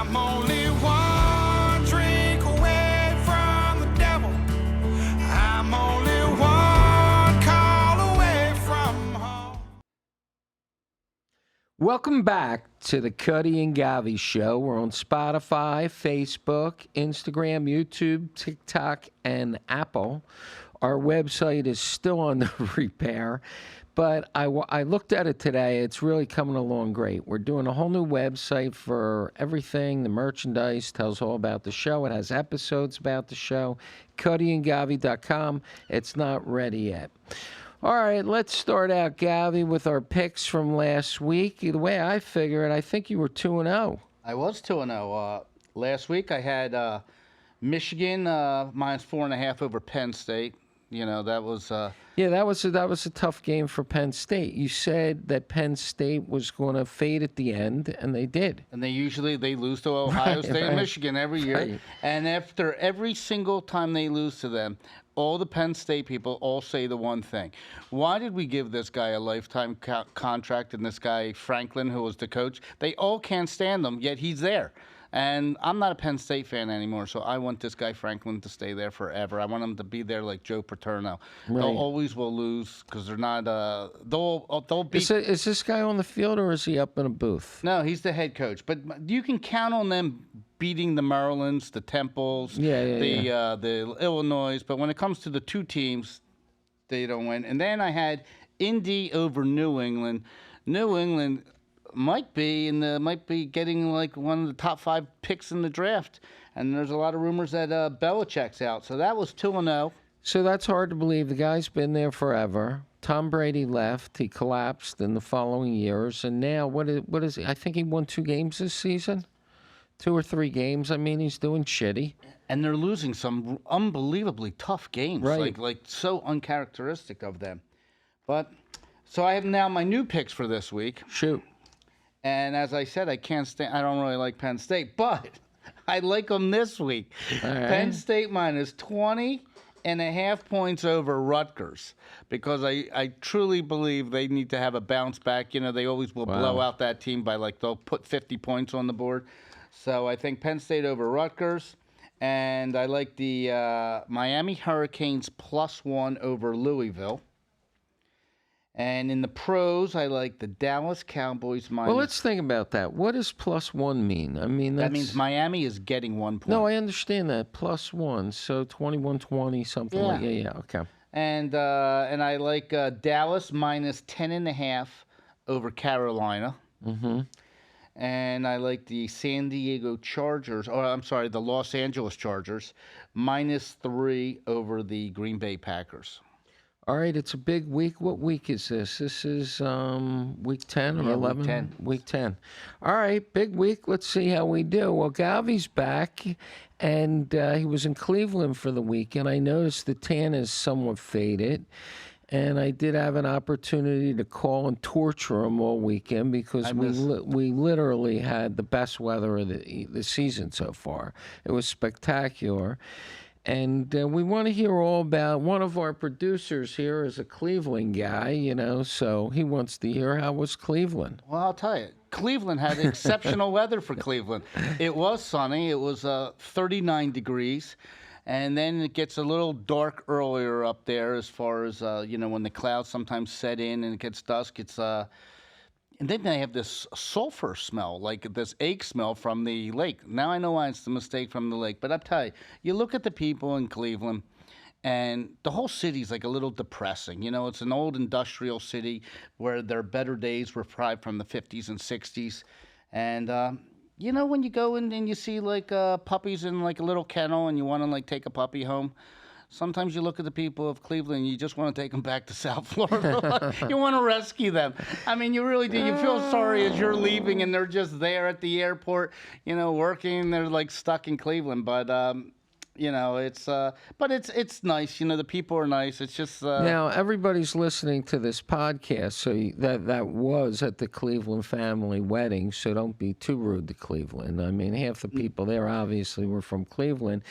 I'm only one drink away from the devil. I'm only one call away from home. Welcome back to the Cuddy and Govy Show. We're on Spotify, Facebook, Instagram, YouTube, TikTok, and Apple. Our website is still under repair, but I looked at it today. It's really coming along great. We're doing a whole new website for everything. The merchandise tells all about the show. It has episodes about the show. CuddyandGovy.com. It's not ready yet. All right, let's start out, Govy, with our picks from last week. The way I figure it, I think you were 2-0. I was 2-0. Last week I had Michigan minus 4.5 over Penn State. You know, that was... Yeah, that was a tough game for Penn State. You said that Penn State was going to fade at the end, and they did. And they lose to Ohio State and Michigan every year. Right. And after every single time they lose to them, all the Penn State people all say the one thing. Why did we give this guy a lifetime contract and this guy, Franklin, who was the coach? They all can't stand him, yet he's there. And I'm not a Penn State fan anymore, so I want this guy Franklin to stay there forever. I want him to be there like Joe Paterno. Right. They'll always will lose because they're not. They'll beat. Is this guy on the field or is he up in a booth? No, he's the head coach. But you can count on them beating the Marylands, the Temples, the Illinois. But when it comes to the two teams, they don't win. And then I had Indy over New England. New England might be getting like one of the top 5 picks in the draft, and there's a lot of rumors that Belichick's out. So that was 2-0. So that's hard to believe. The guy's been there forever. Tom Brady left. He collapsed in the following years, and now what is he? I think he won 2 games this season, 2 or 3 games. I mean, he's doing shitty. And they're losing some unbelievably tough games, right? Like so uncharacteristic of them. But so I have now my new picks for this week. Shoot. And as I said, I don't really like Penn State, but I like them this week. All right. Penn State minus 20.5 points over Rutgers, because I truly believe they need to have a bounce back. You know, they always will blow out that team by they'll put 50 points on the board. So I think Penn State over Rutgers. And I like the Miami Hurricanes +1 over Louisville. And in the pros, I like the Dallas Cowboys minus... Well, let's think about that. What does +1 mean? I mean, that means Miami is getting 1 point. No, I understand that. +1, so 21-20, something like that. Yeah, okay. And I like Dallas minus 10.5 over Carolina. Mm-hmm. And I like the San Diego Chargers, the Los Angeles Chargers, -3 over the Green Bay Packers. All right, it's a big week. What week is this? This is week 10 or 11? Week 10. Week 10. All right, big week. Let's see how we do. Well, Govy's back, and he was in Cleveland for the weekend. I noticed the tan is somewhat faded, and I did have an opportunity to call and torture him all weekend because we literally had the best weather of the season so far. It was spectacular. And we want to hear all about one of our producers here is a Cleveland guy, you know, so he wants to hear how was Cleveland. Well, I'll tell you, Cleveland had exceptional weather for Cleveland. It was sunny. It was 39 degrees. And then it gets a little dark earlier up there as far as, when the clouds sometimes set in and it gets dusk. It's and then they have this sulfur smell, like this egg smell from the lake. Now I know why it's the mistake from the lake. But I'll tell you, you look at the people in Cleveland, and the whole city's like a little depressing. You know, it's an old industrial city where their better days were probably from the 50s and 60s. And, when you go in and you see like puppies in like a little kennel and you want to like take a puppy home, sometimes you look at the people of Cleveland and you just want to take them back to South Florida. You want to rescue them. I mean, you really do. You feel sorry as you're leaving and they're just there at the airport, working. They're like stuck in Cleveland. But, it's nice. The people are nice. It's just... Now, everybody's listening to this podcast, so that was at the Cleveland family wedding, so don't be too rude to Cleveland. I mean, half the people there obviously were from Cleveland.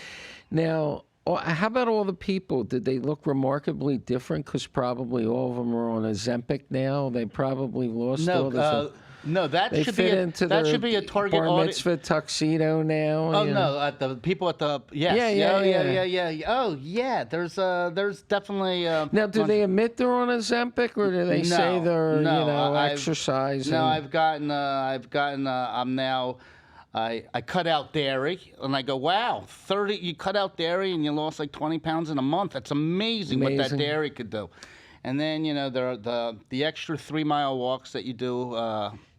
Now... how about all the people? Did they look remarkably different? Because probably all of them are on Ozempic now. They probably lost all this. No, that They should fit be into that their should be a target bar audience. mitzvah tuxedo now. Oh you know. no, at the people at the yes, Yeah. Oh yeah, there's definitely. Now, do they admit they're on Ozempic, or do they say they're exercising? No, I'm now. I cut out dairy, and I go, wow, 30. You cut out dairy, and you lost like 20 pounds in a month. That's amazing what that dairy could do. And then there are the extra 3-mile walks that you do.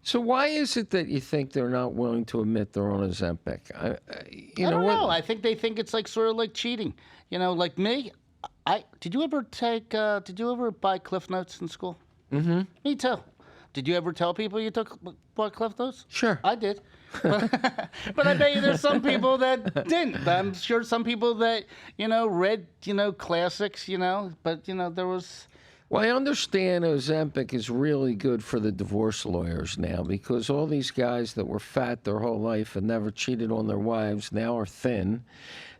So why is it that you think they're not willing to admit they're on Ozempic? I don't know. I think they think it's like sort of like cheating. Like me. Did you ever buy Cliff Notes in school? Mm-hmm. Me too. Did you ever tell people you bought Cliff Notes? Sure. I did. But I bet you there's some people that didn't. I'm sure some people that, read, classics, but, there was... Well, I understand Ozempic is really good for the divorce lawyers now, because all these guys that were fat their whole life and never cheated on their wives now are thin,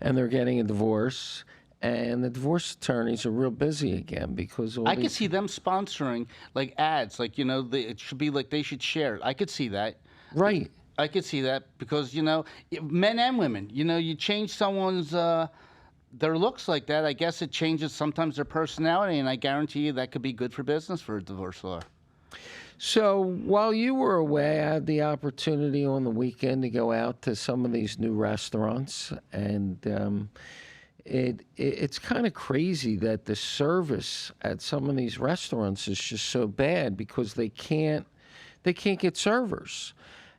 and they're getting a divorce. And the divorce attorneys are real busy again because I could see them sponsoring like ads, like it should be like they should share it. I could see that. Right. I could see that because men and women. You change someone's their looks like that. I guess it changes sometimes their personality, and I guarantee you that could be good for business for a divorce lawyer. So while you were away, I had the opportunity on the weekend to go out to some of these new restaurants, and it's kind of crazy that the service at some of these restaurants is just so bad because they can't get servers.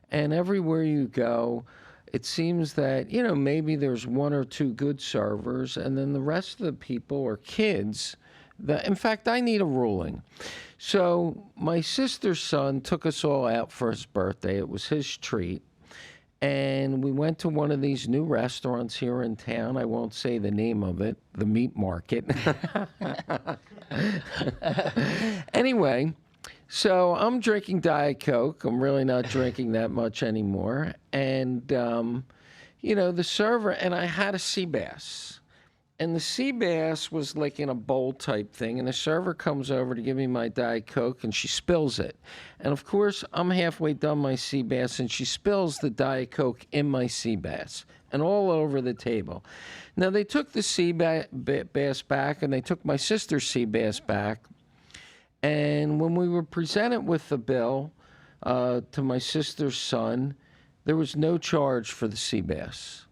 And everywhere you go, it seems that, maybe there's one or two good servers, and then the rest of the people are kids. In fact, I need a ruling. So my sister's son took us all out for his birthday. It was his treat. And we went to one of these new restaurants here in town. I won't say the name of it, the meat market. Anyway, so I'm drinking Diet Coke. I'm really not drinking that much anymore. And, the server, and I had a sea bass. And the sea bass was like in a bowl type thing. And the server comes over to give me my Diet Coke, and she spills it. And of course, I'm halfway done my sea bass, and she spills the Diet Coke in my sea bass and all over the table. Now, they took the sea bass back, and they took my sister's sea bass back. And when we were presented with the bill to my sister's son, there was no charge for the sea bass.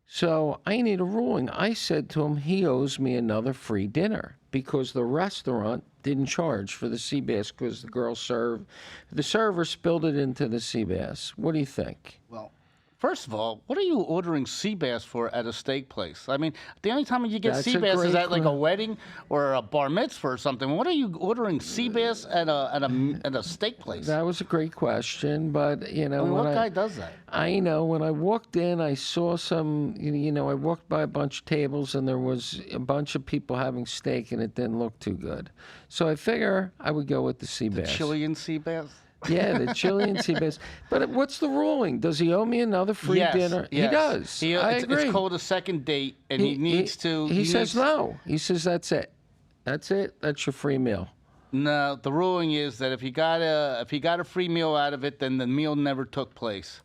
So I need a ruling. I said to him he owes me another free dinner because the restaurant didn't charge for the sea bass because the server spilled it into the sea bass. What do you think? Well, first of all, what are you ordering sea bass for at a steak place? I mean, the only time you get That's sea a bass is great at like a wedding or a bar mitzvah or something. What are you ordering sea bass at a steak place? That was a great question, but what guy does that? I know when I walked in, I saw some. I walked by a bunch of tables, and there was a bunch of people having steak, and it didn't look too good. So I figure I would go with the sea bass. Chilean sea bass. Yeah, the Chilean sea bass. But what's the ruling? Does he owe me another free dinner? Yes. He does. I agree. It's called a second date, and he needs to. He says no. He says that's it. That's it. That's your free meal. No, the ruling is that if he got a free meal out of it, then the meal never took place.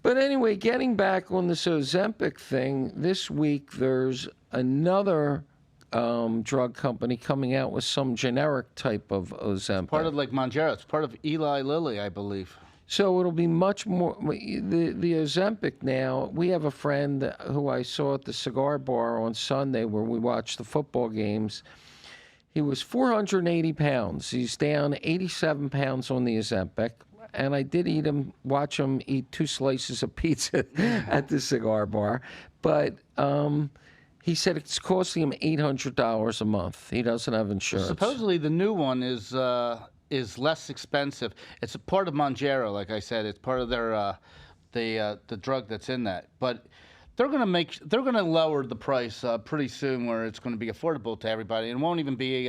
But anyway, getting back on this Ozempic thing, this week there's another drug company coming out with some generic type of Ozempic. Part of like Mounjaro. It's part of Eli Lilly, I believe. So it'll be much more. The Ozempic now, we have a friend who I saw at the cigar bar on Sunday where we watched the football games. He was 480 pounds. He's down 87 pounds on the Ozempic. And I did watch him eat 2 slices of pizza at the cigar bar. But he said it's costing him $800 a month. He doesn't have insurance. Supposedly the new one is less expensive. It's a part of Mounjaro, like I said. It's part of their the drug that's in that. But they're gonna lower the price pretty soon, where it's going to be affordable to everybody. It won't even be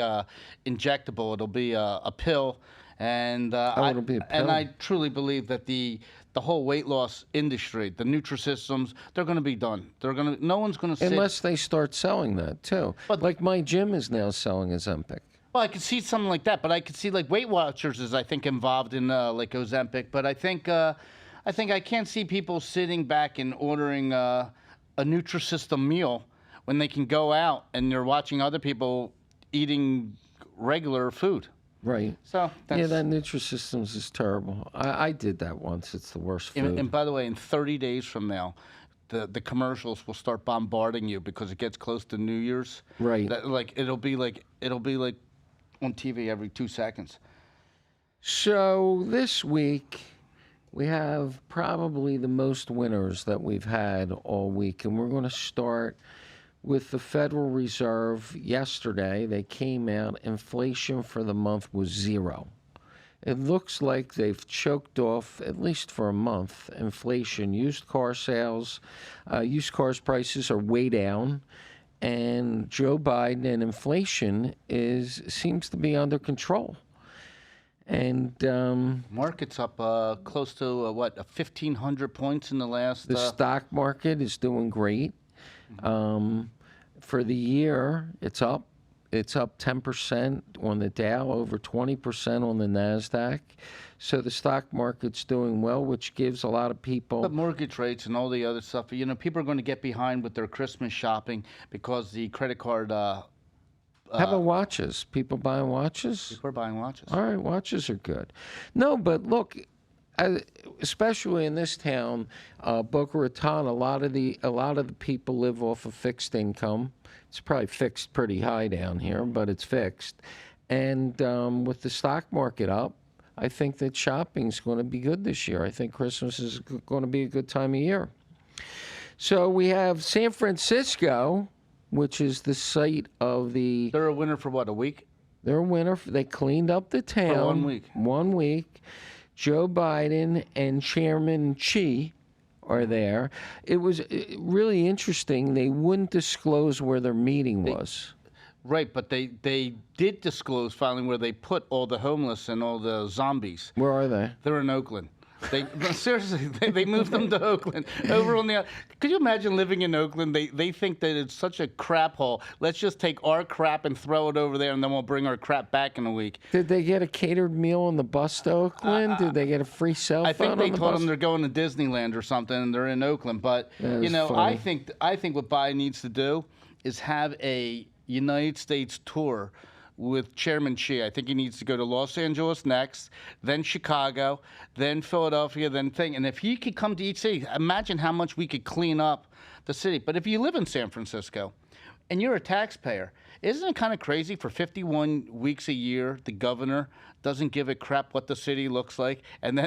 injectable. It'll be a pill. And it'll be a pill. And I truly believe that the whole weight loss industry, the Nutrisystems, they're going to be done. No one's going to sit. Unless they start selling that too. But like my gym is now selling Ozempic. Well, I could see something like that, but I could see like Weight Watchers is, I think, involved in like Ozempic. But I think I can't see people sitting back and ordering a Nutrisystem meal when they can go out and they're watching other people eating regular food. Right. So that's, Yeah, that Nutrisystems is terrible. I did that once. It's the worst food. and by the way, in 30 days from now, the commercials will start bombarding you because it gets close to New Year's. Right. Like it'll be like on TV every 2 seconds. So this week, we have probably the most winners that we've had all week, and we're going to start with the Federal Reserve. Yesterday, they came out, inflation for the month was 0. It looks like they've choked off, at least for a month, inflation. Used car sales, used cars prices are way down, and Joe Biden and inflation seems to be under control. And Market's up close to 1,500 points in the last. the stock market is doing great. For the year, it's up. It's up 10% on the Dow, over 20% on the NASDAQ. So the stock market's doing well, which gives a lot of people. But mortgage rates and all the other stuff, people are going to get behind with their Christmas shopping because the credit card. How about watches? People buying watches? People are buying watches. All right, watches are good. No, but look, especially in this town, Boca Raton, a lot of the people live off of fixed income. It's probably fixed pretty high down here, but it's fixed. And with the stock market up, I think that shopping's going to be good this year. I think Christmas is going to be a good time of year. So we have San Francisco, which is the site of the. They're a winner for what, a week? They're a winner. They cleaned up the town. For 1 week. 1 week. Joe Biden and Chairman Xi are there. It was really interesting. They wouldn't disclose where their meeting was. Right, but they did disclose finally where they put all the homeless and all the zombies. Where are they? They're in Oakland. Seriously, they moved them to Oakland. Over on the. Could you imagine living in Oakland? They think that it's such a crap hole. Let's just take our crap and throw it over there, and then we'll bring our crap back in a week. Did they get a catered meal on the bus to Oakland? Did they get a free cell phone? I think they on the told bus? them they're going to Disneyland or something, and they're in Oakland. But That is I funny. think what Biden needs to do is have a United States tour with Chairman Xi. I think he needs to go to Los Angeles next, then Chicago, then Philadelphia, then thing. And if he could come to each city, imagine how much we could clean up the city. But if you live in San Francisco and you're a taxpayer, isn't it kind of crazy for 51 weeks a year the governor doesn't give a crap what the city looks like, and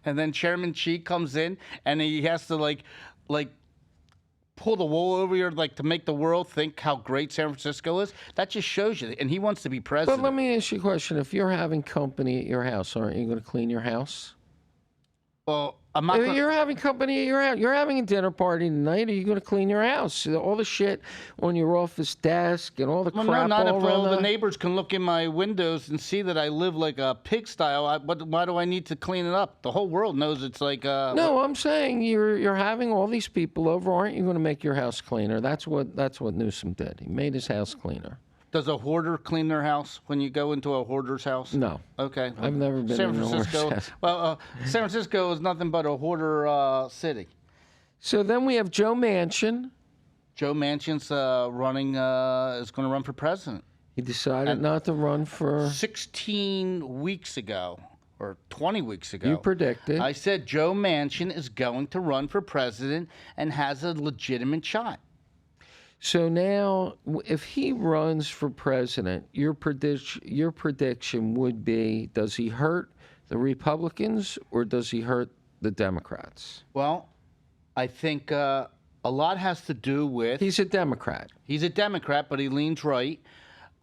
then Chairman Xi comes in and he has to like pull the wool over your, like, to make the world think how great San Francisco is? That just shows you. And he wants to be president. But let me ask you a question. If you're having company at your house, aren't you going to clean your house? Well, I'm not. You're having company at your house. You're having a dinner party tonight. Are you going to clean your house? All the shit on your office desk and all the crap No, not all if around all the neighbors can look in my windows and see that I live like a pigsty. Why do I need to clean it up? The whole world knows it's like. No, I'm saying you're having all these people over. Aren't you going to make your house cleaner? That's what Newsom did. He made his house cleaner. Does a hoarder clean their house when you go into a hoarder's house? No. Okay. I've never been San in a hoarder's Francisco. house. Well, San Francisco is nothing but a hoarder city. So then we have Joe Manchin. Joe Manchin's is going to run for president. He decided not to run for. 16 weeks ago, or 20 weeks ago. You predicted. I said Joe Manchin is going to run for president and has a legitimate shot. So now, if he runs for president, your prediction would be: does he hurt the Republicans or does he hurt the Democrats? Well, I think a lot has to do with. He's a Democrat. He's a Democrat, but he leans right.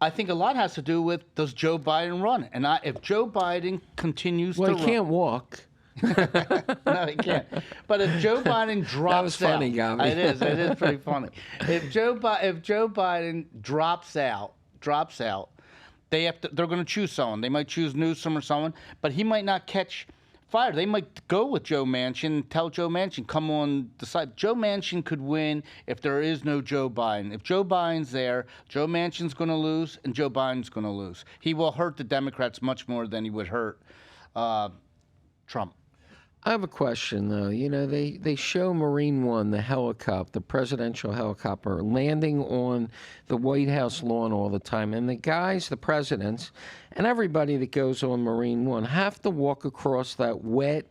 I think a lot has to do with, does Joe Biden run? And if Joe Biden continues to Well, run. he can't walk. No, he can't. But if Joe Biden drops was funny, out, Govy. it is pretty funny. If Joe Biden drops out, they're going to choose someone. They might choose Newsom or someone, but he might not catch fired. They might go with Joe Manchin, tell Joe Manchin, come on the side. Joe Manchin could win if there is no Joe Biden. If Joe Biden's there, Joe Manchin's going to lose, and Joe Biden's going to lose. He will hurt the Democrats much more than he would hurt Trump. I have a question, though. You know, they show Marine One, the helicopter, the presidential helicopter, landing on the White House lawn all the time. And the guys, the presidents, and everybody that goes on Marine One have to walk across that wet,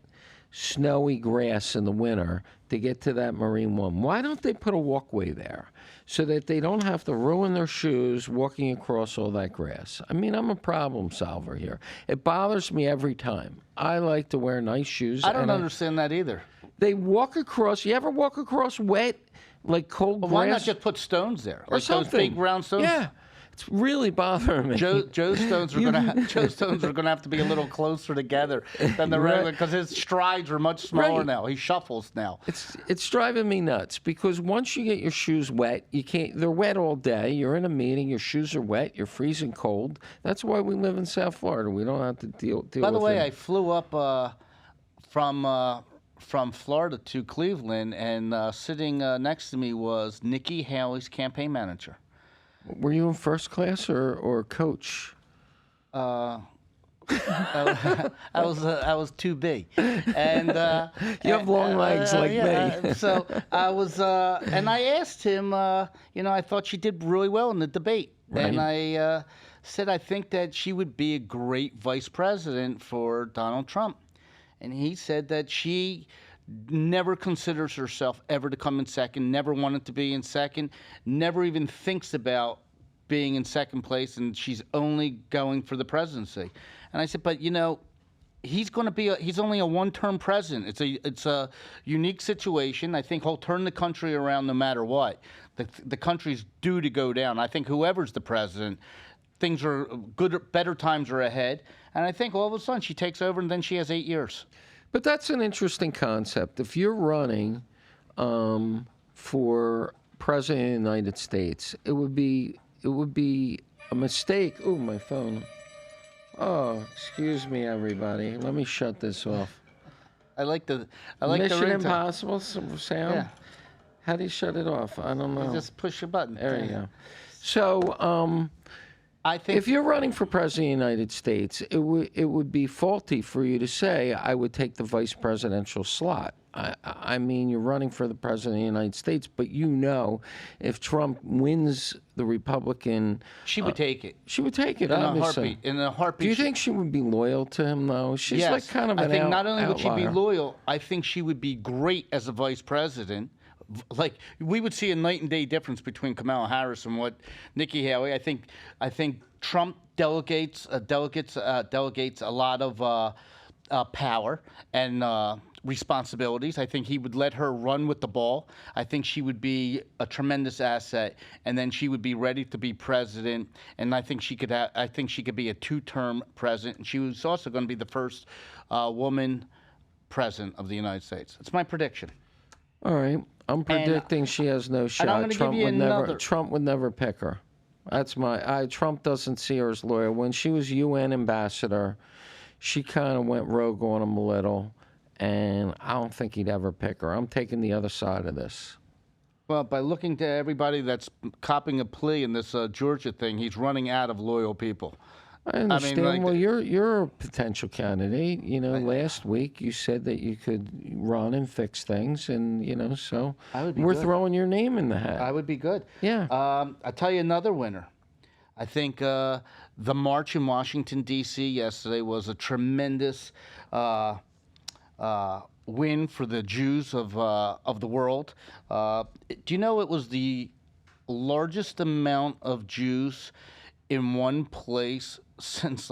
snowy grass in the winter to get to that Marine One. Why don't they put a walkway there so that they don't have to ruin their shoes walking across all that grass? I mean, I'm a problem solver here. It bothers me every time. I like to wear nice shoes. I don't understand that either. They walk across. You ever walk across wet, like cold grass? Why not just put stones there? Or Like something. those big round stones? Yeah. It's really bothering me. Joe Stones are going to have to be a little closer together than the regular, because his strides are much smaller Right. now. He shuffles now. It's driving me nuts because once you get your shoes wet, you can't. They're wet all day. You're in a meeting. Your shoes are wet. You're freezing cold. That's why we live in South Florida. We don't have to deal. By the with way, it. I flew up from Florida to Cleveland, and sitting next to me was Nikki Haley's campaign manager. Were you in first class or coach? I was 2B, and You have long legs like me. So I was, and I asked him. I thought she did really well in the debate, and I said I think that she would be a great vice president for Donald Trump, and he said that she never considers herself ever to come in second, never wanted to be in second, never even thinks about being in second place, and she's only going for the presidency. And I said, but he's going to be he's only a one-term president. It's a unique situation. I think he'll turn the country around no matter what. The country's due to go down. I think whoever's the president, things are good, better times are ahead. And I think all of a sudden she takes over, and then she has 8 years. But that's an interesting concept. If you're running for president of the United States, it would be a mistake. Oh, my phone. Oh, excuse me, everybody. Let me shut this off. I like the Mission ringtone. Impossible sound. Yeah. How do you shut it off? I don't know. You just push a button. There you go. So, I think if you're running for president of the United States, it would be faulty for you to say I would take the vice presidential slot. I mean, you're running for the president of the United States, but if Trump wins the Republican, she would take it. she would take it. In a obviously. heartbeat. In a heartbeat. Do you think she would be loyal to him, though? She's Yes. like kind of an I think not only would she be outlier. loyal, I think she would be great as a vice president. Like, we would see a night and day difference between Kamala Harris and what Nikki Haley. I think Trump delegates a lot of power and responsibilities. I think he would let her run with the ball. I think she would be a tremendous asset, and then she would be ready to be president. And I think she could be a 2-term president. And she was also going to be the first woman president of the United States. It's my prediction. All right. I'm predicting she has no shot. I'm gonna give you another. Trump would never pick her. That's Trump doesn't see her as loyal. When she was UN ambassador, she kind of went rogue on him a little, and I don't think he'd ever pick her. I'm taking the other side of this. Well, by looking to everybody that's copping a plea in this Georgia thing, he's running out of loyal people. I understand. like Well, you're a potential candidate. Last week you said that you could run and fix things, and so I would be we're good. throwing your name in the hat. I would be good. Yeah. I'll tell you another winner. I think the march in Washington, D.C. yesterday was a tremendous win for the Jews of the world. Do you know it was the largest amount of Jews in one place since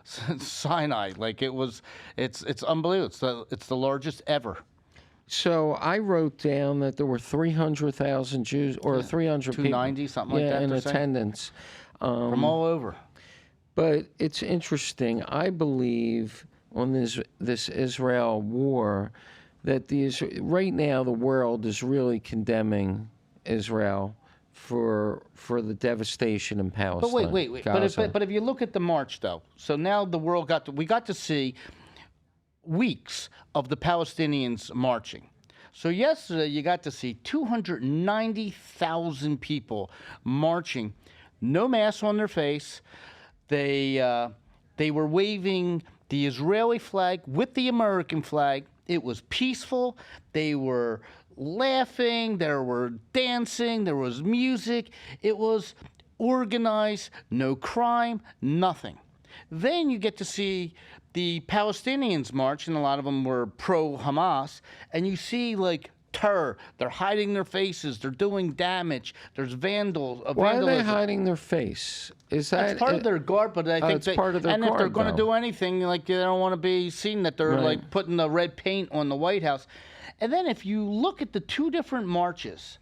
since Sinai? Like, it's unbelievable. It's the largest ever. So I wrote down that there were 300,000 Jews, or 300 people. 290, something like that, in they're saying? attendance. From all over. But it's interesting. I believe on this Israel war that right now the world is really condemning Israel for the devastation in Palestine. But wait. Gaza. But if you look at the march, though, so now the world we got to see weeks of the Palestinians marching. So yesterday you got to see 290,000 people marching, no mask on their face. They were waving the Israeli flag with the American flag. It was peaceful. They were laughing. There were dancing. There was music. It was organized. No crime. Nothing. Then you get to see the Palestinians march, and a lot of them were pro-Hamas, and you see like terror. They're hiding their faces. They're doing damage. There's vandalism. Why are they hiding their face? Is that It's part of their guard, but I think it's part of their and if they're guard, going to though. do anything, like they don't want to be seen that they're Right. like putting the red paint on the White House. And then if you look at the two different marches,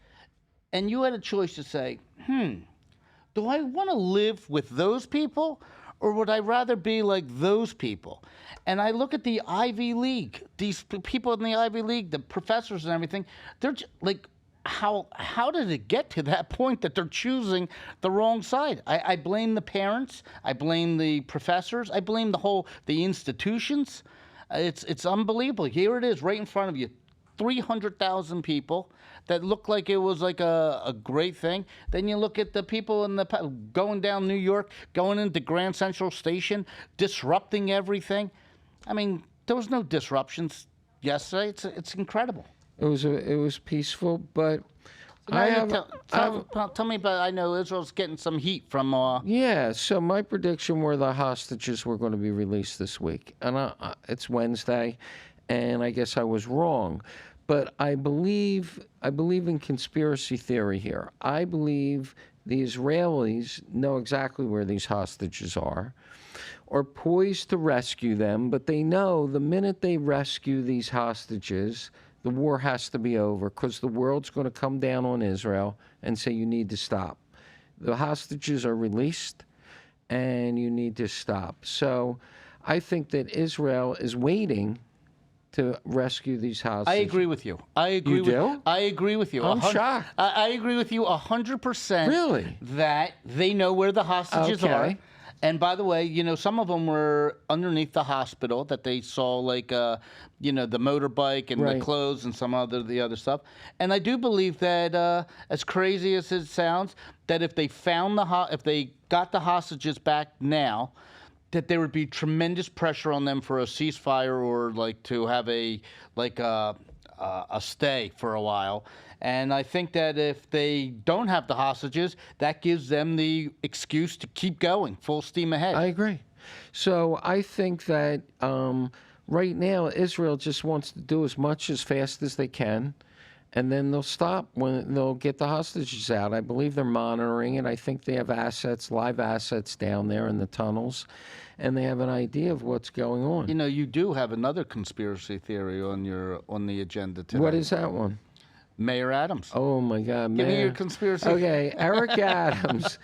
and you had a choice to say, do I want to live with those people, or would I rather be like those people? And I look at the Ivy League, these people in the Ivy League, the professors and everything, they're like, how did it get to that point that they're choosing the wrong side? I blame the parents. I blame the professors. I blame the institutions. It's unbelievable. Here it is right in front of you. 300,000 people that looked like it was like a great thing. Then you look at the people going down New York, going into Grand Central Station, disrupting everything. I mean, there was no disruptions yesterday. It's incredible. It was peaceful, but So I now have. tell me about. I know Israel's getting some heat from. Yeah, so my prediction were the hostages were going to be released this week, and it's Wednesday, and I guess I was wrong, but I believe in conspiracy theory here. I believe the Israelis know exactly where these hostages are poised to rescue them, but they know the minute they rescue these hostages, the war has to be over because the world's going to come down on Israel and say, you need to stop. The hostages are released and you need to stop. So I think that Israel is waiting to rescue these hostages. I agree with you. I agree. You do? I agree with you. I'm shocked. I agree with you 100%. Really? That they know where the hostages are. Okay. And by the way, some of them were underneath the hospital that they saw, like, the motorbike and Right. the clothes and the other stuff. And I do believe that, as crazy as it sounds, that if they found if they got the hostages back now, that there would be tremendous pressure on them for a ceasefire or like to have a stay for a while. And I think that if they don't have the hostages, that gives them the excuse to keep going, full steam ahead. I agree. So I think that right now Israel just wants to do as much as fast as they can, and then they'll stop when they'll get the hostages out. I believe they're monitoring it. I think they have live assets down there in the tunnels, and they have an idea of what's going on. You do have another conspiracy theory on the agenda today. What is that one? Mayor Adams. Oh my God, Give me man. your conspiracy. Okay, Eric Adams.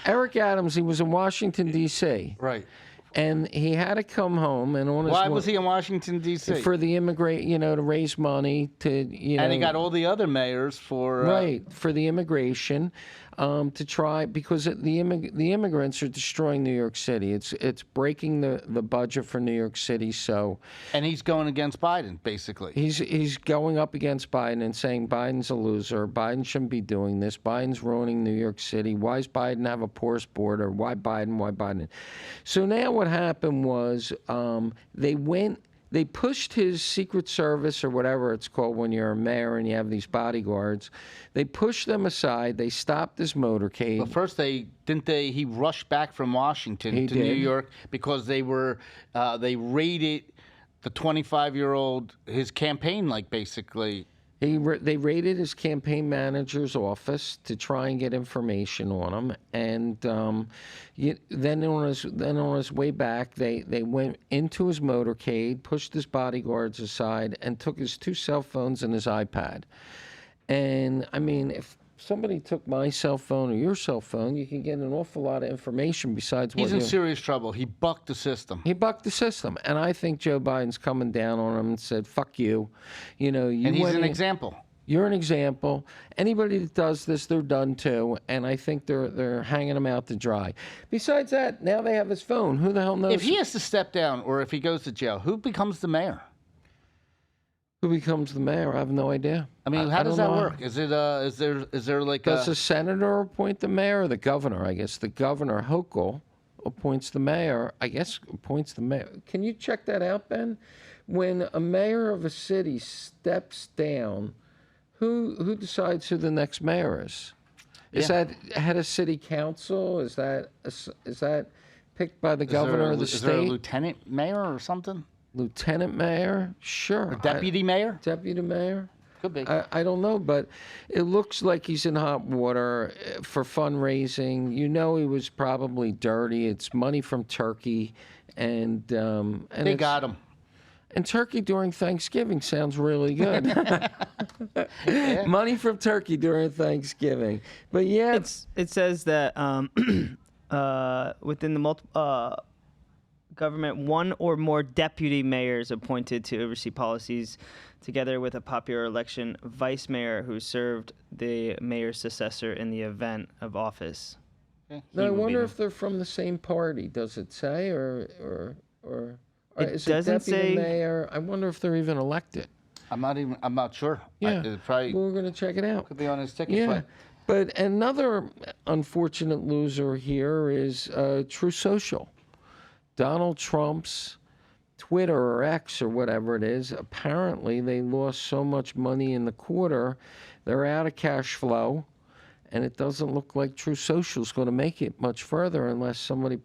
Eric Adams, he was in Washington, D.C. Right. And he had to come home and on his Why was he in Washington, D.C.? for the to raise money to And he got all the other mayors for right for the immigration to try because the immigrants are destroying New York City. It's breaking the budget for New York City. So and he's going against Biden, basically. he's going up against Biden and saying Biden's a loser. Biden shouldn't be doing this. Biden's ruining New York City. Why does Biden have a porous border? Why Biden? Why Biden? So now what happened was they pushed his Secret Service or whatever it's called when you're a mayor and you have these bodyguards. They pushed them aside. They stopped his motorcade. But first, he rushed back from Washington to New did. York because they raided the 25-year-old, his campaign, like, basically. They raided his campaign manager's office to try and get information on him, and then on his way back, they went into his motorcade, pushed his bodyguards aside, and took his 2 cell phones and his iPad. And I mean, if somebody took my cell phone or your cell phone, you can get an awful lot of information besides what He's in serious trouble. He bucked the system. He bucked the system, and I think Joe Biden's coming down on him and said, "Fuck you," you And he's went an in- example. You're an example. Anybody that does this, they're done too. And I think they're hanging him out to dry. Besides that, now they have his phone. Who the hell knows? If he has to step down or if he goes to jail, who becomes the mayor? Who becomes the mayor? I have no idea. I mean, how does don't that know. work? Is there like Does a the senator appoint the mayor or the governor? I guess the governor, Hochul, appoints the mayor. I guess appoints the mayor. Can you check that out, Ben? When a mayor of a city steps down, who decides who the next mayor is? Is that head of city council? Is that picked by the governor of the is there a state? lieutenant mayor or something? Lieutenant mayor? Sure. Deputy mayor? Deputy mayor? Could be. I don't know, but it looks like he's in hot water for fundraising. You know, he was probably dirty. It's money from Turkey, and They got him. And turkey during Thanksgiving sounds really good. Money from turkey during Thanksgiving, but yeah, It says that within the government, one or more deputy mayors appointed to oversee policies, together with a popular election vice mayor who served the mayor's successor in the event of office. now I wonder if they're from the same party. Does it say, or It is doesn't it deputy say- mayor? I wonder if they're even elected. I'm not sure. Yeah, It probably well, we're gonna check it out. could be on his ticket. Yeah, but another unfortunate loser here is True Social. Donald Trump's Twitter or X or whatever it is, apparently they lost so much money in the quarter, they're out of cash flow, and it doesn't look like True Social is going to make it much further unless somebody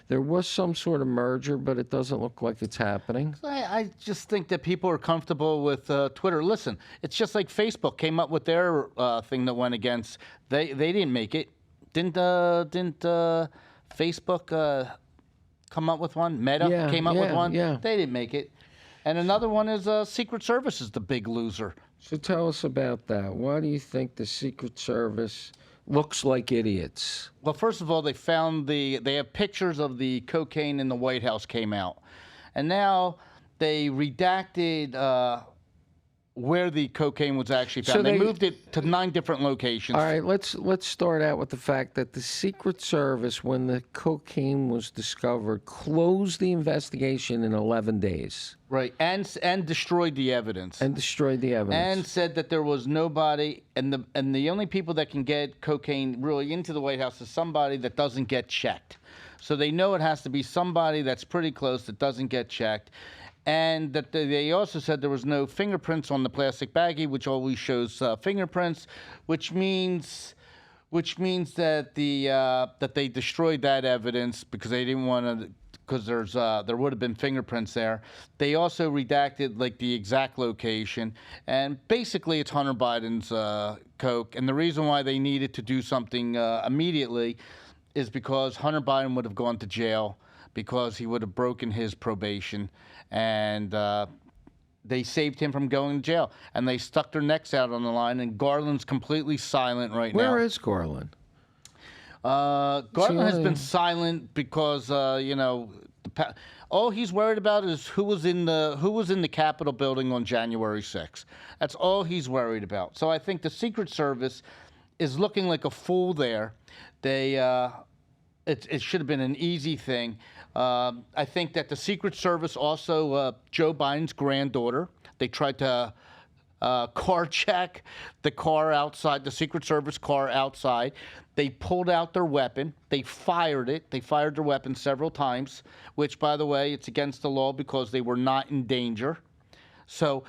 there was some sort of merger, but it doesn't look like it's happening. I just think that people are comfortable with Twitter. Listen, it's just like Facebook came up with their thing that went against. They didn't make it. Didn't Facebook come up with one? Meta came up with one. Yeah. They didn't make it. And another one is Secret Service is the big loser. So tell us about that. Why do you think the Secret Service looks like idiots? Well, first of all, they have pictures of the cocaine in the White House came out. And now they redacted where the cocaine was actually found. So they they- moved it to 9 different locations. All right, let's start out with the fact that the Secret Service, when the cocaine was discovered, closed the investigation in 11 days Right, and destroyed the evidence. and destroyed the evidence. And said that there was nobody, and the only people that can get cocaine really into the White House is somebody that doesn't get checked. So they know it has to be somebody that's pretty close that doesn't get checked. And that they also said there was no fingerprints on the plastic baggie, which always shows fingerprints, which means that that they destroyed that evidence because they didn't want to, because there would have been fingerprints there. They also redacted like the exact location, and basically it's Hunter Biden's coke. And the reason why they needed to do something immediately is because Hunter Biden would have gone to jail because he would have broken his probation, and they saved him from going to jail. And they stuck their necks out on the line, and Garland's completely silent right now. Where is Garland? Garland has been silent because all he's worried about is who was in the Capitol building on January 6th. That's all he's worried about. So I think the Secret Service is looking like a fool there. It should have been an easy thing. I think that the Secret Service also, Joe Biden's granddaughter, they tried to car check the car outside, the Secret Service car outside. They pulled out their weapon. They fired it. They fired their weapon several times, which, by the way, it's against the law because they were not in danger. So,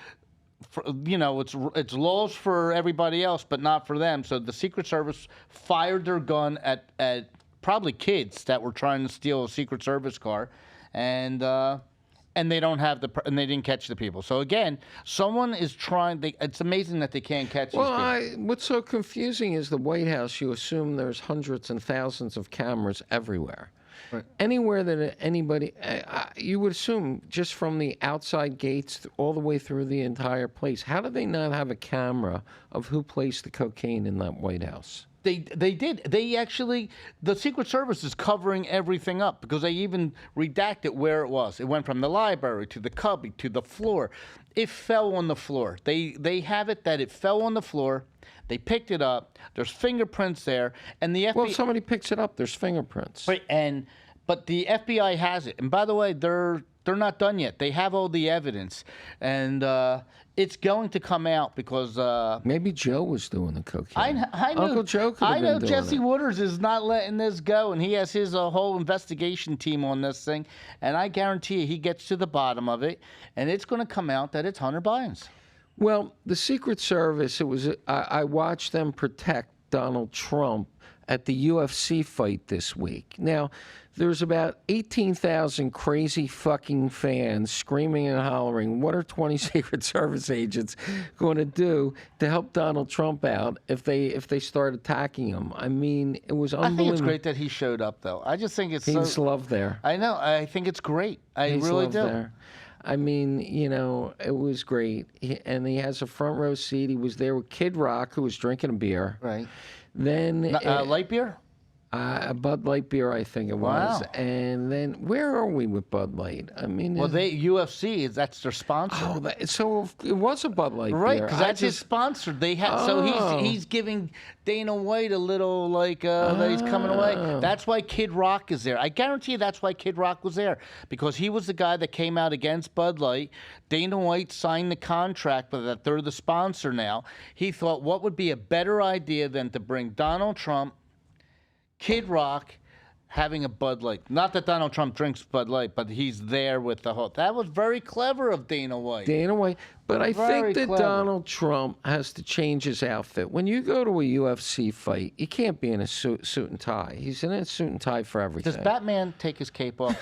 it's laws for everybody else, but not for them. So the Secret Service fired their gun at probably kids that were trying to steal a Secret Service car, and they don't have and they didn't catch the people. So again, someone is trying. It's amazing that they can't catch these people. What's so confusing is the White House. You assume there's hundreds and thousands of cameras everywhere. Right. Anywhere that anybody, you would assume just from the outside gates all the way through the entire place. How do they not have a camera of who placed the cocaine in that White House? They did. They actually, the Secret Service is covering everything up because they even redacted where it was. It went from the library to the cubby to the floor. It fell on the floor. They have it that it fell on the floor. They picked it up. There's fingerprints there, and the FBI. Well, if somebody picks it up, there's fingerprints. Right, but the FBI has it. And by the way, They're not done yet. They have all the evidence, and it's going to come out because Maybe Joe was doing the cocaine. I know, Uncle Joe could have I been know doing Jesse it. Wooders is not letting this go, and he has his whole investigation team on this thing, and I guarantee you he gets to the bottom of it, and it's going to come out that it's Hunter Biden's. Well, the Secret Service, I watched them protect Donald Trump at the UFC fight this week. Now, there's about 18,000 crazy fucking fans screaming and hollering, what are 20 Secret Service agents going to do to help Donald Trump out if they start attacking him? I mean, it was unbelievable. I think it's great that he showed up, though. I just think it's He's loved there. I know. I think it's great. I He's really loved do. there. I mean, it was great. And he has a front row seat. He was there with Kid Rock, who was drinking a beer. Right. Then Light beer? a Bud Light beer, I think it was. Wow. And then where are we with Bud Light? I mean, Well, UFC that's their sponsor. so it was a Bud Light Right, beer. because that's his sponsor. They had so he's giving Dana White a little that he's coming away. That's why Kid Rock is there. I guarantee you that's why Kid Rock was there, because he was the guy that came out against Bud Light. Dana White signed the contract, but that they're the sponsor now. He thought, what would be a better idea than to bring Donald Trump, Kid Rock, having a Bud Light. Not that Donald Trump drinks Bud Light, but he's there with the whole. That was very clever of Dana White. Dana White. But I Very think that clever. Donald Trump has to change his outfit. When you go to a UFC fight, you can't be in a suit and tie. He's in a suit and tie for everything. Does Batman take his cape off?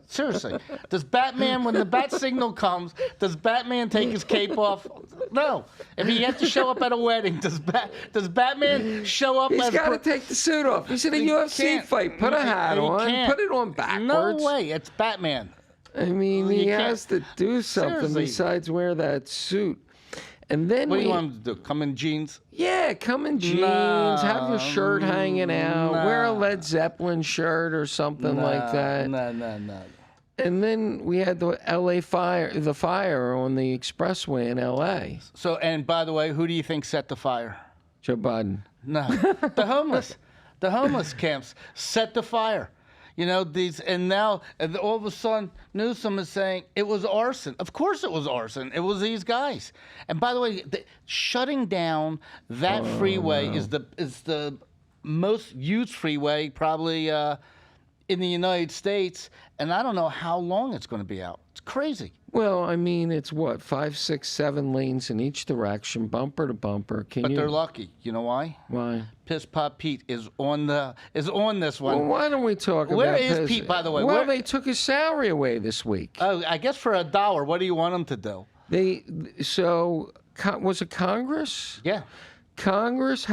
Seriously. Does Batman, when the bat signal comes, does Batman take his cape off? No. If he has to show up at a wedding, does Batman show up He's as... got to take the suit off. He's in a UFC can't. fight. Put a hat He on. can't. Put it on No backwards. way. It's Batman. I mean, You he can't- has to do something Seriously. besides wear that suit. And then What do you want him to do? Come in jeans? Yeah, come in jeans, have your shirt hanging out, wear a Led Zeppelin shirt or something like that. No. And then we had the the fire on the expressway in L.A. So, and by the way, who do you think set the fire? Joe Biden. No, the homeless camps set the fire. And now all of a sudden Newsom is saying it was arson. Of course it was arson. It was these guys. And by the way, shutting down that freeway is the most used freeway probably in the United States, and I don't know how long it's going to be out. It's crazy. Well, I mean, it's what, 5, 6, 7 lanes in each direction, bumper to bumper. But they're lucky. You know why? Why? Piss Pot Pete is on this one. Well, why don't we talk Where about is Pete, by the way? Well, Where- they took his salary away this week. Oh, I guess for $1, what do you want them to do? Was it Congress? Yeah. Congress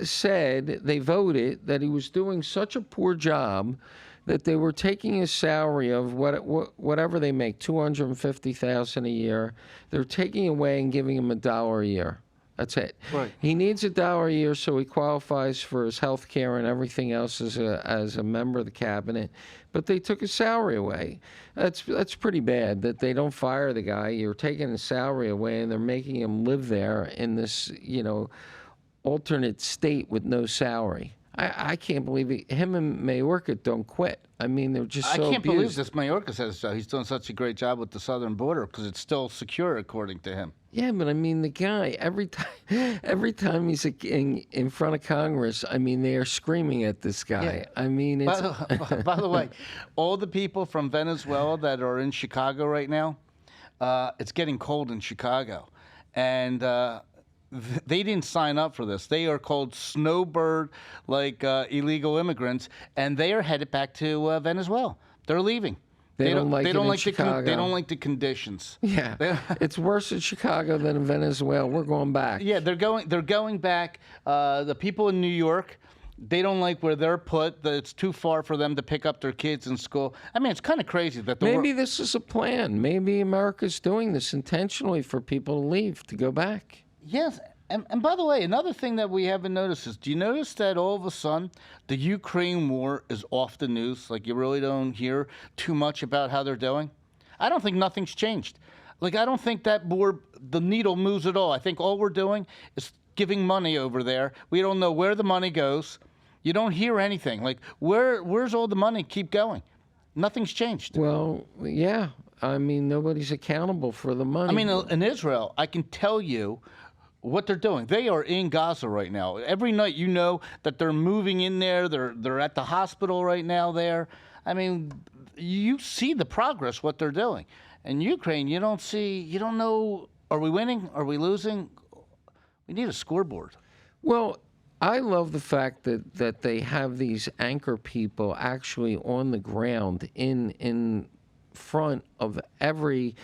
said, they voted that he was doing such a poor job that they were taking his salary of whatever they make, $250,000 a year. They're taking away and giving him $1 a year. That's it. Right. He needs $1 a year so he qualifies for his health care and everything else as a member of the cabinet. But they took his salary away. That's pretty bad that they don't fire the guy. You're taking his salary away and they're making him live there in this, alternate state with no salary. I can't believe it. Him and Mayorkas don't quit. I mean, they're just so I can't believe abused. this Mayorkas says he's doing such a great job with the southern border because it's still secure, according to him. Yeah, but I mean, the guy, every time he's in front of Congress, I mean, they are screaming at this guy. Yeah. I mean, it's... By the way, all the people from Venezuela that are in Chicago right now, it's getting cold in Chicago. And they didn't sign up for this. They are called snowbird, illegal immigrants, and they are headed back to Venezuela. They're leaving. They don't like it in Chicago. They don't like the conditions. Yeah, it's worse in Chicago than in Venezuela. We're going back. Yeah, they're going back. The people in New York, they don't like where they're put. That it's too far for them to pick up their kids in school. I mean, it's kind of crazy that Maybe this is a plan. Maybe America's doing this intentionally for people to leave, to go back. Yes. And by the way, another thing that we haven't noticed is, do you notice that all of a sudden the Ukraine war is off the news? Like, you really don't hear too much about how they're doing? I don't think nothing's changed. I don't think that the needle moves at all. I think all we're doing is giving money over there. We don't know where the money goes. You don't hear anything. Where's all the money keep going? Nothing's changed. Well, yeah. I mean, nobody's accountable for the money. I mean, in Israel, I can tell you what they're doing. They are in Gaza right now. Every night, you know that they're moving in there. They're at the hospital right now there. I mean, you see the progress, what they're doing. In Ukraine, you don't know, are we winning? Are we losing? We need a scoreboard. Well, I love the fact that they have these anchor people actually on the ground in front of every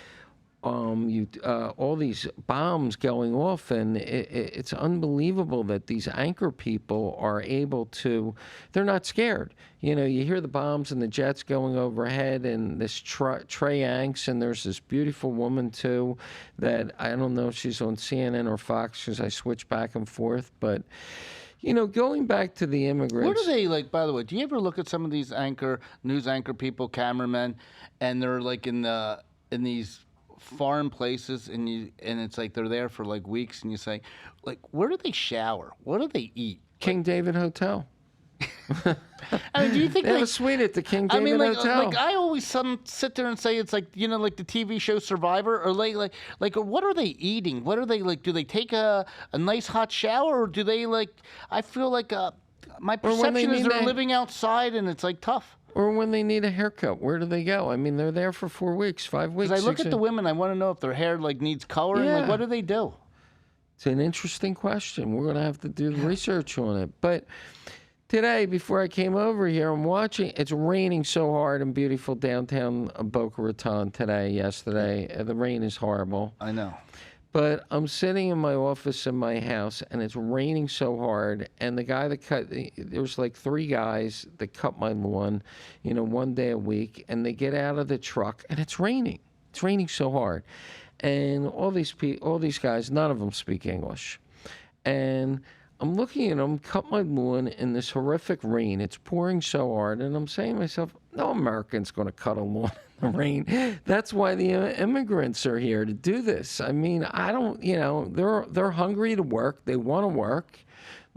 all these bombs going off, and it's unbelievable that these anchor people are able to. They're not scared. You know, you hear the bombs and the jets going overhead, and this Trey Yanks, and there's this beautiful woman too that I don't know if she's on CNN or Fox because I switch back and forth, but. You know, going back to the immigrants. Where do they, like, by the way, do you ever look at some of these news anchor people, cameramen, and they're like in these foreign places, and it's like they're there for like weeks, and you say, like, where do they shower? What do they eat? King David Hotel. I mean, do you think they have a suite at the King David Hotel? Like I always sit there and say it's like, you know, like the TV show Survivor, or like what are they eating? What are they like? Do they take a nice hot shower, or do they like? I feel like my perception is they're living outside, and it's like tough. Or when they need a haircut, where do they go? I mean, they're there for 4 weeks, 5 weeks. Because I look at the women, I want to know if their hair like needs coloring. Yeah. Like, what do they do? It's an interesting question. We're going to have to do the research on it. But today, before I came over here, I'm watching. It's raining so hard in beautiful downtown Boca Raton today, yesterday. The rain is horrible. I know. But I'm sitting in my office in my house, and it's raining so hard. And the guy that there was like 3 guys that cut my lawn, you know, 1 day a week. And they get out of the truck, and it's raining. It's raining so hard. And all these guys, none of them speak English. And I'm looking at them cut my lawn in this horrific rain. It's pouring so hard, and I'm saying to myself, no American's going to cut a lawn in the rain. That's why the immigrants are here, to do this. I mean, I don't, you know, they're hungry to work. They want to work.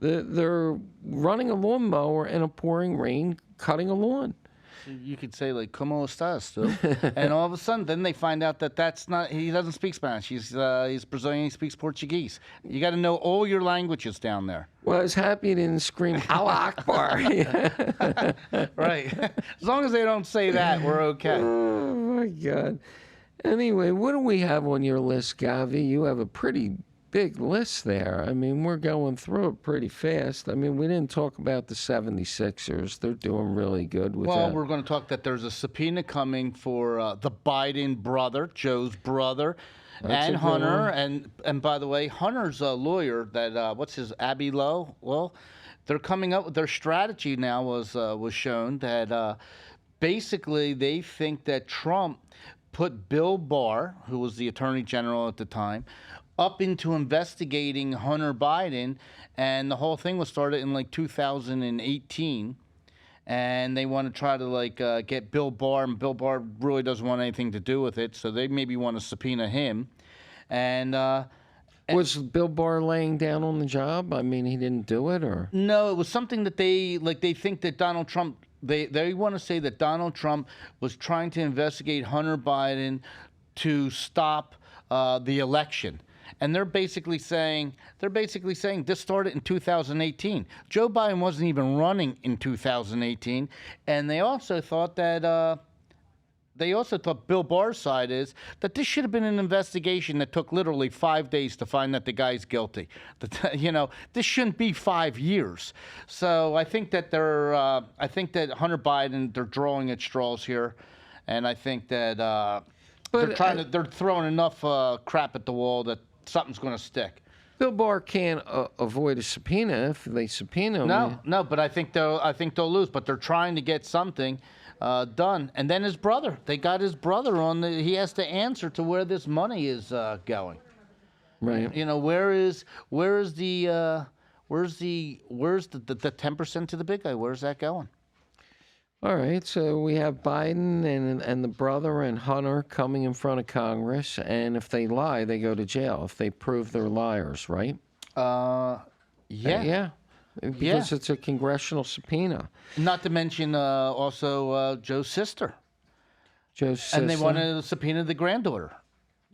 They're running a lawnmower in a pouring rain, cutting a lawn. You could say like "Cómo estás?" too, and all of a sudden, then they find out that that's not. He doesn't speak Spanish. He's Brazilian. He speaks Portuguese. You got to know all your languages down there. Well, I was happy he didn't scream Allah Akbar. Right. As long as they don't say that, we're okay. Oh my God. Anyway, what do we have on your list, Govy? You have a pretty big list there. I mean, we're going through it pretty fast. I mean, we didn't talk about the 76ers. They're doing really good with Well, that. we're going to talk that there's a subpoena coming for the Biden brother, Joe's brother, That's and a good Hunter. one. And by the way, Hunter's a lawyer that, what's his, Abby Lowe? Well, they're coming up with their strategy now was shown that basically they think that Trump put Bill Barr, who was the attorney general at the time, up into investigating Hunter Biden, and the whole thing was started in like 2018, and they want to try to like get Bill Barr, and Bill Barr really doesn't want anything to do with it, so they maybe want to subpoena him. And was Bill Barr laying down on the job? I mean, he didn't do it, or? no, it was something that they think that Donald Trump. They want to say that Donald Trump was trying to investigate Hunter Biden to stop the election. And they're basically saying this started in 2018. Joe Biden wasn't even running in 2018, and they also thought that Bill Barr's side is that this should have been an investigation that took literally 5 days to find that the guy's guilty. This shouldn't be 5 years. So I think that Hunter Biden, they're drawing at straws here, and I think that they're throwing enough crap at the wall that something's going to stick. Bill Barr can't avoid a subpoena if they subpoena him. No, but I think they'll lose. But they're trying to get something done. And then his brother, they got his brother on. He has to answer to where this money is going. Right. You know, where's the 10% to the big guy? Where's that going? All right, so we have Biden and the brother and Hunter coming in front of Congress, and if they lie, they go to jail. If they prove they're liars, right? Yeah. Yeah. because it's a congressional subpoena. Not to mention also Joe's sister. Joe's sister. And they wanted to subpoena the granddaughter.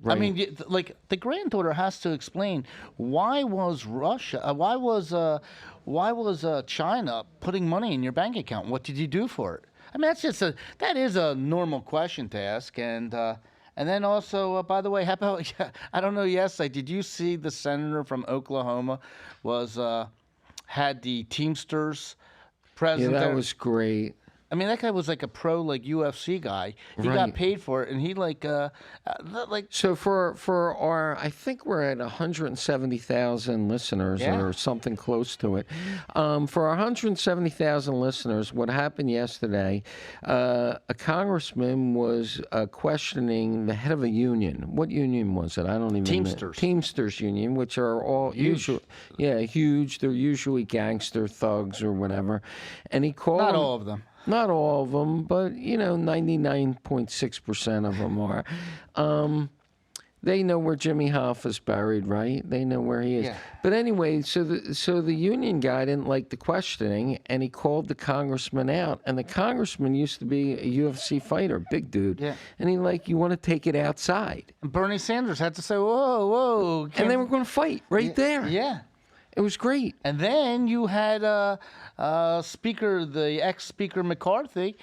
Right. I mean, like the granddaughter has to explain why was Russia, why was China putting money in your bank account? What did you do for it? I mean, that is a normal question to ask. And then also, by the way, how about I don't know. Yes, did you see the senator from Oklahoma had the Teamsters president? Yeah, that there? was great. I mean, that guy was like a pro, UFC guy. He Right. got paid for it, and he like. So for our, I think we're at 170,000 listeners Yeah. or something close to it. For our 170,000 listeners, what happened yesterday? A congressman was questioning the head of a union. What union was it? I don't even know. Teamsters. Teamsters union, which are all Huge. huge. They're usually gangster thugs or whatever. And he called Not him- all of them. Not all of them, but 99.6% of them are. They know where Jimmy Hoffa's buried, right? They know where he is. Yeah. But anyway, so the union guy didn't like the questioning, and he called the congressman out. And the congressman used to be a UFC fighter, big dude. Yeah. And he you want to take it outside, And Bernie Sanders had to say, "Whoa, whoa!" and they were going to fight right there. Yeah. It was great. And then you had the ex-speaker McCarthy,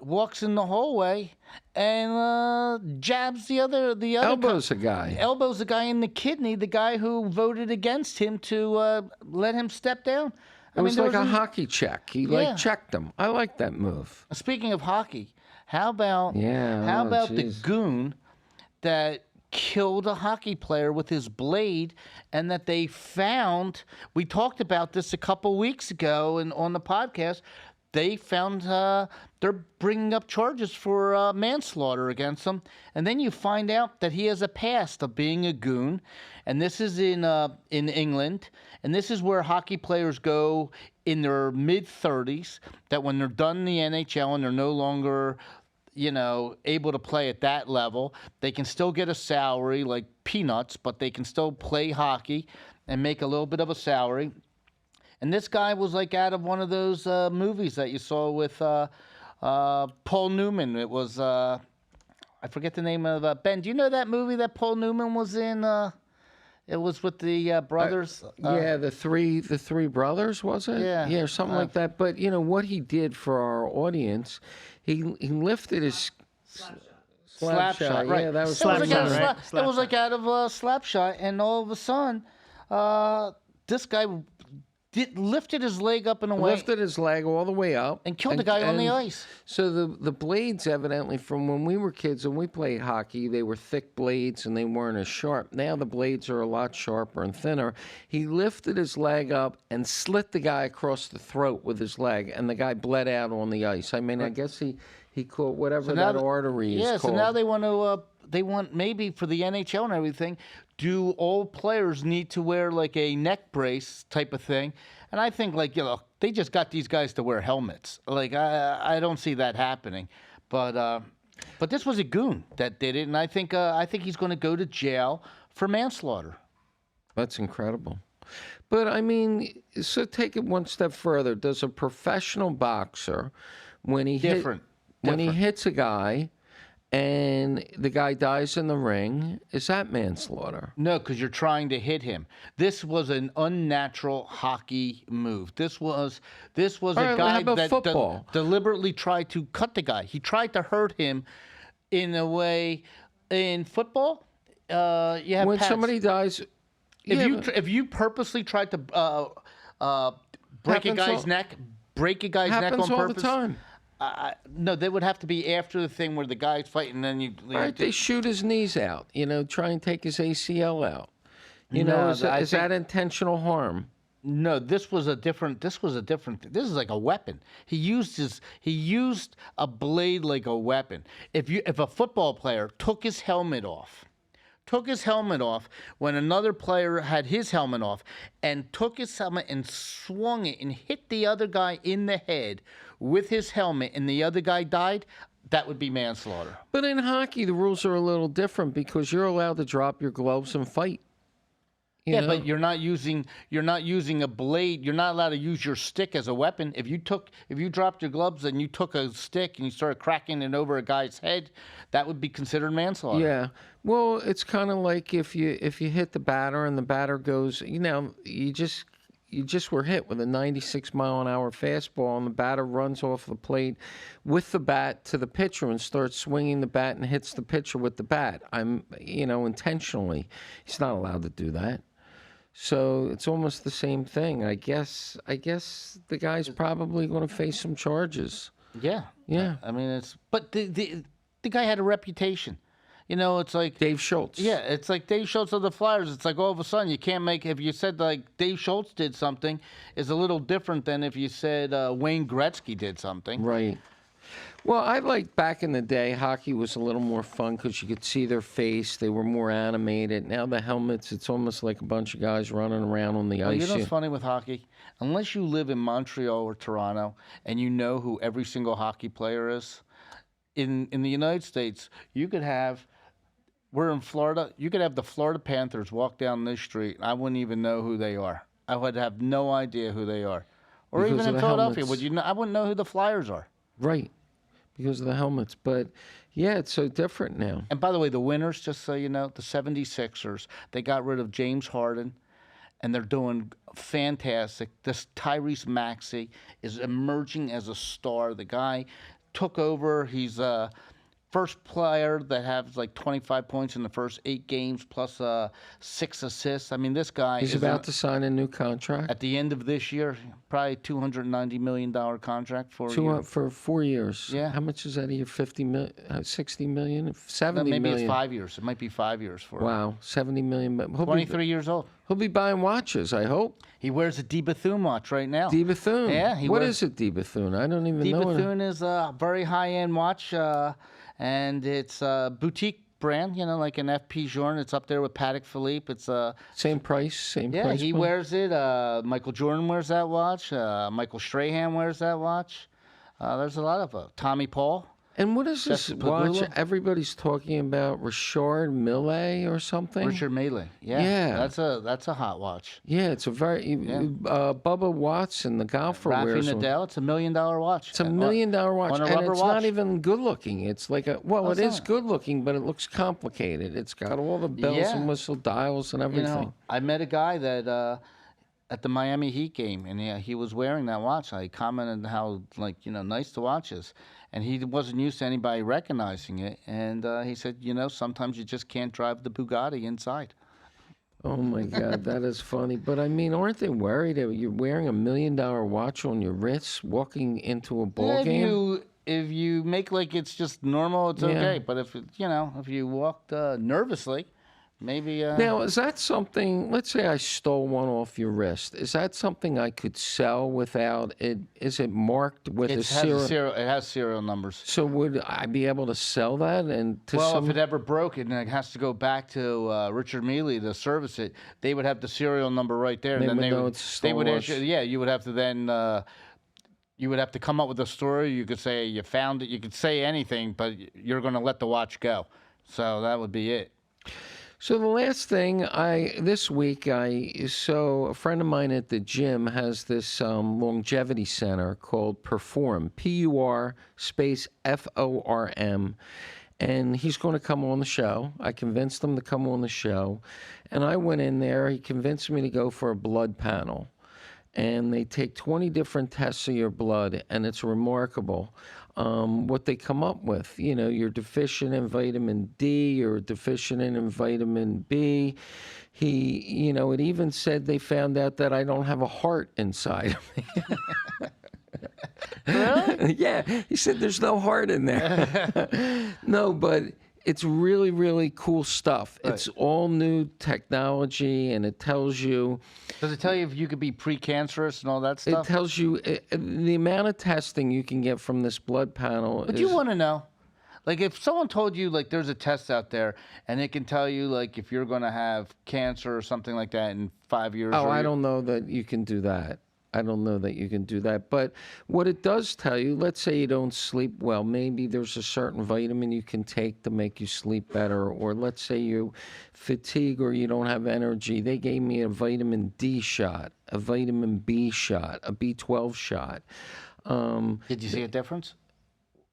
walks in the hallway and jabs the other Elbows a guy. elbows the guy in the kidney, the guy who voted against him to let him step down. It was there like a wasn't- hockey check. He Yeah. checked him. I like that move. Speaking of hockey, how about jeez. the goon that killed a hockey player with his blade, and that they found? We talked about this a couple weeks ago and on the podcast. They found they're bringing up charges for manslaughter against him, and then you find out that he has a past of being a goon, and this is in England, and this is where hockey players go in their mid-30s. That when they're done in the NHL and they're no longer able to play at that level, they can still get a salary like peanuts, but they can still play hockey and make a little bit of a salary. And this guy was like out of one of those movies that you saw with Paul Newman. It was, I forget the name of, Ben, do you know that movie that Paul Newman was in? It was with the brothers. Yeah, the three brothers, was it? Yeah. or something like that. But what he did for our audience, he lifted his Slapshot, right? Yeah, that was It was like out of Slapshot, right? It was like out of Slapshot, and all of a sudden, this guy lifted his leg up and away lifted his leg all the way up and killed the guy on the ice. So the blades, evidently, from when we were kids and we played hockey, they were thick blades and they weren't as sharp. Now the blades are a lot sharper and thinner. He lifted his leg up and slit the guy across the throat with his leg, and the guy bled out on the ice. I mean, I guess he caught whatever that artery is Yeah, called. so now they want to. They want maybe for the NHL and everything. Do all players need to wear like a neck brace type of thing? And I think they just got these guys to wear helmets. Like I don't see that happening. But this was a goon that did it, and I think he's going to go to jail for manslaughter. That's incredible. But I mean, so take it one step further. Does a professional boxer, when he hits a guy, and the guy dies in the ring, is that manslaughter? No, because you're trying to hit him. This was an unnatural hockey move. This was All a right, guy how about that football? deliberately tried to cut the guy. He tried to hurt him in a way. In football, you have When pads. somebody dies, If you purposely tried to break a Happens guy's all- neck, break a guy's neck happens on all purpose. the time. No, they would have to be after the thing where the guy's fighting, and then you. Right, they shoot his knees out. Try and take his ACL out. No, is I think- that intentional harm? No, this was a different. This is like a weapon. He used a blade like a weapon. If a football player took his helmet off when another player had his helmet off, and took his helmet and swung it and hit the other guy in the head with his helmet, and the other guy died, that would be manslaughter. But in hockey, the rules are a little different because you're allowed to drop your gloves and fight. Yeah, know? but you're not using a blade. You're not allowed to use your stick as a weapon. If you dropped your gloves and you took a stick and you started cracking it over a guy's head, that would be considered manslaughter. Yeah. Well, it's kind of like if you hit the batter and the batter goes, you just were hit with a 96-mile-an-hour fastball, and the batter runs off the plate with the bat to the pitcher and starts swinging the bat and hits the pitcher with the bat. Intentionally. He's not allowed to do that. So it's almost the same thing. I guess the guy's probably going to face some charges. Yeah. Yeah. I mean, but the guy had a reputation. It's like Dave Schultz. Yeah, it's like Dave Schultz of the Flyers. It's like all of a sudden you can't make. If you said like Dave Schultz did something, is a little different than if you said Wayne Gretzky did something. Right. Well, I liked back in the day, hockey was a little more fun because you could see their face. They were more animated. Now the helmets, it's almost like a bunch of guys running around on the Well, ice. you know what's funny with hockey? Unless you live in Montreal or Toronto and you know who every single hockey player is, in the United States, you could have. We're in Florida. You could have the Florida Panthers walk down this street. I wouldn't even know who they are. I would have no idea who they are. Or Because even of in the Philadelphia, helmets. would you know? I wouldn't know who the Flyers are. Right. Because of the helmets. But, yeah, it's so different now. And by the way, the winners, just so you know, the 76ers, they got rid of James Harden, and they're doing fantastic. This Tyrese Maxey is emerging as a star. The guy took over. He's first player that has like 25 points in the first 8 games plus 6 assists. I mean, this guy He's is about to sign a new contract. at the end of this year, probably $290 million contract for a year. For 4 years. Yeah. How much is that a year? 50 million, 60 million, 70 Maybe million. it's 5 years. It might be 5 years for him. Wow, 70 million. But 23 years old. He'll be buying watches, I hope. He wears a D. Bethune watch right now. D. Bethune. Yeah, What wears- is it, D. Bethune? I don't even D. know. Bethune is a very high-end watch, and it's a boutique brand, like an F.P. Journe. It's up there with Patek Philippe. It's Same price, same yeah, price. he point? wears it. Michael Jordan wears that watch. Michael Strahan wears that watch. There's a lot of Tommy Paul. And what is this Jeff watch Pagula? everybody's talking about? Richard Mille or something? Richard Mele. Yeah. Yeah. That's a hot watch. Yeah, it's a very... Bubba Watson, the golfer, Rafi wears one. Nadal. It's $1 million watch. It's $1 million watch, on a and rubber it's watch. not even good looking. It's like it it's is not. good looking, but it looks complicated. It's got all the bells Yeah. and whistle dials and everything. I met a guy that at the Miami Heat game, and he was wearing that watch. I commented how nice the watch is, and he wasn't used to anybody recognizing it. And he said, sometimes you just can't drive the Bugatti inside. Oh my God, that is funny. But I mean, aren't they worried that you're wearing $1 million watch on your wrist, walking into a ball game? If you make like it's just normal, it's okay. But if you walked nervously. Maybe. Now, is that something? Let's say I stole one off your wrist. Is that something I could sell without it? Is it marked with it a has serial? it has serial numbers. So would I be able to sell that? And to Well, some, if it ever broke and it has to go back to Richard Mele to service it, they would have the serial number right there, They and then would they know would it's a they would stolen issue. watch. Yeah, you would have to then. You would have to come up with a story. You could say you found it. You could say anything, but you're going to let the watch go. So that would be it. So the last thing this week a friend of mine at the gym has this longevity center called Perform, PUR space FORM, and he's going to come on the show. I convinced him to come on the show, and I went in there. He convinced me to go for a blood panel, and they take 20 different tests of your blood, and it's remarkable. What they come up with. You're deficient in vitamin D, you're deficient in vitamin B. It even said they found out that I don't have a heart inside of me. Really? Yeah, he said there's no heart in there. No, but it's really, really cool stuff. Right. It's all new technology, and it tells you... Does it tell you if you could be precancerous and all that It stuff? tells you the amount of testing you can get from this blood panel. But you want to know, like, if someone told you, like, there's a test out there and it can tell you, like, if you're going to have cancer or something like that in 5 years. Oh, or I you- don't know that you can do that. I don't know that you can do that. But what it does tell you, let's say you don't sleep well, maybe there's a certain vitamin you can take to make you sleep better. Or let's say you fatigue or you don't have energy. They gave me a vitamin D shot, a vitamin B shot, a B12 shot. Did you see a difference?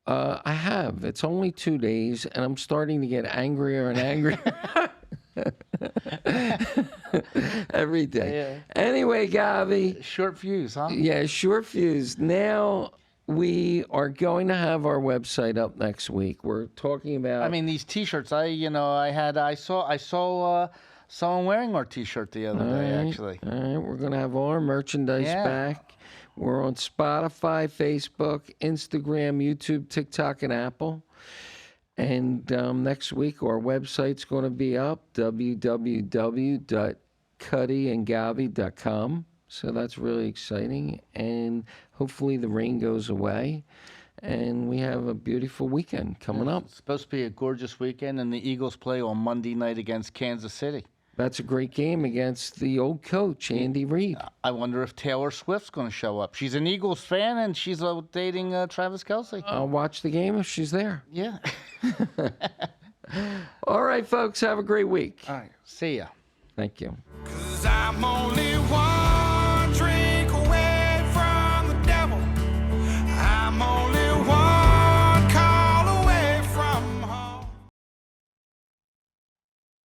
I have. It's only 2 days, and I'm starting to get angrier and angrier. Every day. Yeah. Anyway, Govy. Short fuse, huh? Yeah, short fuse. Now we are going to have our website up next week. We're talking about. I mean, these T-shirts. I saw someone wearing our T-shirt the other day. Actually. All right, we're going to have all our merchandise back. We're on Spotify, Facebook, Instagram, YouTube, TikTok, and Apple. And next week, our website's going to be up, www.cuddyandgovy.com. So that's really exciting. And hopefully the rain goes away. And we have a beautiful weekend coming up. It's supposed to be a gorgeous weekend, and the Eagles play on Monday night against Kansas City. That's a great game against the old coach, Andy Reid. I wonder if Taylor Swift's going to show up. She's an Eagles fan, and she's dating Travis Kelce. I'll watch the game if she's there. Yeah. All right, folks, have a great week. All right. See ya. Thank you. 'Cause I'm only